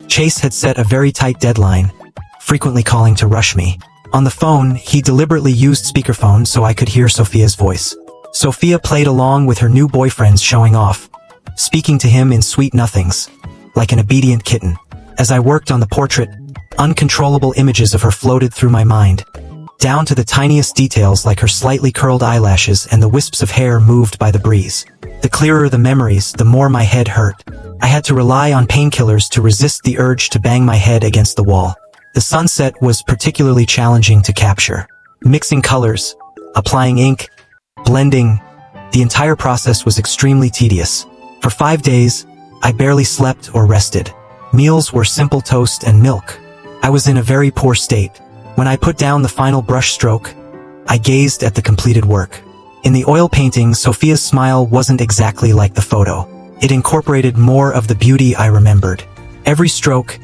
Chase had set a very tight deadline, frequently calling to rush me. On the phone, he deliberately used speakerphone so I could hear Sophia's voice. Sophia played along with her new boyfriends showing off, speaking to him in sweet nothings, like an obedient kitten. As I worked on the portrait, uncontrollable images of her floated through my mind, down to the tiniest details like her slightly curled eyelashes and the wisps of hair moved by the breeze. The clearer the memories, the more my head hurt. I had to rely on painkillers to resist the urge to bang my head against the wall. The sunset was particularly challenging to capture. Mixing colors, applying ink, blending, the entire process was extremely tedious. For 5 days, I barely slept or rested. Meals were simple toast and milk. I was in a very poor state. When I put down the final brush stroke, I gazed at the completed work. In the oil painting, Sophia's smile wasn't exactly like the photo. It incorporated more of the beauty I remembered. Every stroke,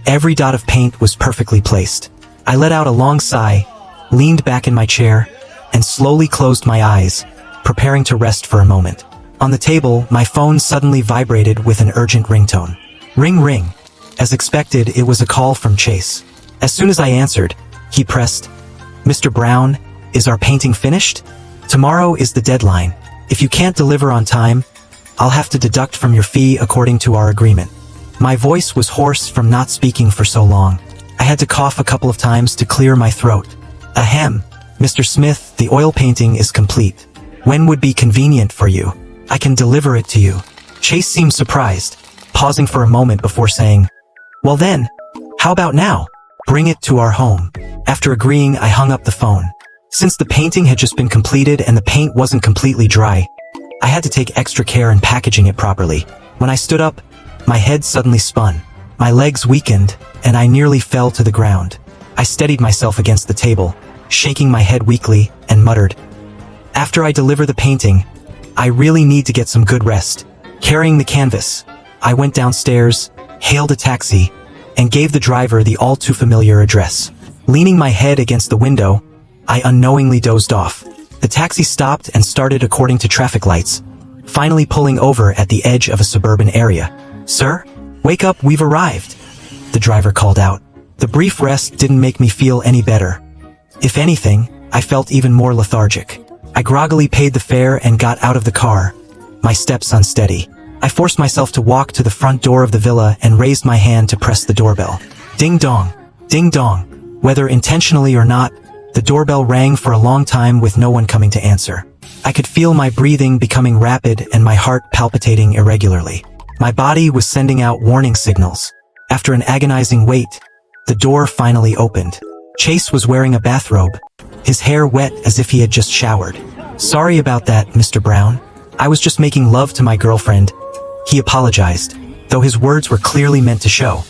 every dot of paint was perfectly placed. I let out a long sigh, leaned back in my chair, and slowly closed my eyes, preparing to rest for a moment. On the table, my phone suddenly vibrated with an urgent ringtone. Ring ring. As expected, it was a call from Chase. As soon as I answered, he pressed, "Mr. Brown, is our painting finished? Tomorrow is the deadline. If you can't deliver on time, I'll have to deduct from your fee according to our agreement." My voice was hoarse from not speaking for so long. I had to cough a couple of times to clear my throat. Ahem, Mr. Smith, the oil painting is complete. When would be convenient for you? I can deliver it to you. Chase seemed surprised, pausing for a moment before saying, "Well then, how about now? Bring it to our home." After agreeing, I hung up the phone. Since the painting had just been completed and the paint wasn't completely dry, I had to take extra care in packaging it properly. When I stood up, my head suddenly spun. My legs weakened, and I nearly fell to the ground. I steadied myself against the table, shaking my head weakly, and muttered, "After I deliver the painting, I really need to get some good rest." Carrying the canvas, I went downstairs, hailed a taxi, and gave the driver the all-too-familiar address. Leaning my head against the window, I unknowingly dozed off. The taxi stopped and started according to traffic lights, finally pulling over at the edge of a suburban area. "Sir, wake up, we've arrived," the driver called out. The brief rest didn't make me feel any better. If anything, I felt even more lethargic. I groggily paid the fare and got out of the car, my steps unsteady. I forced myself to walk to the front door of the villa and raised my hand to press the doorbell. Ding dong, ding dong. Whether intentionally or not, the doorbell rang for a long time with no one coming to answer. I could feel my breathing becoming rapid and my heart palpitating irregularly. My body was sending out warning signals. After an agonizing wait, the door finally opened. Chase was wearing a bathrobe, his hair wet as if he had just showered. "Sorry about that, Mr. Brown. I was just making love to my girlfriend," he apologized, though his words were clearly meant to show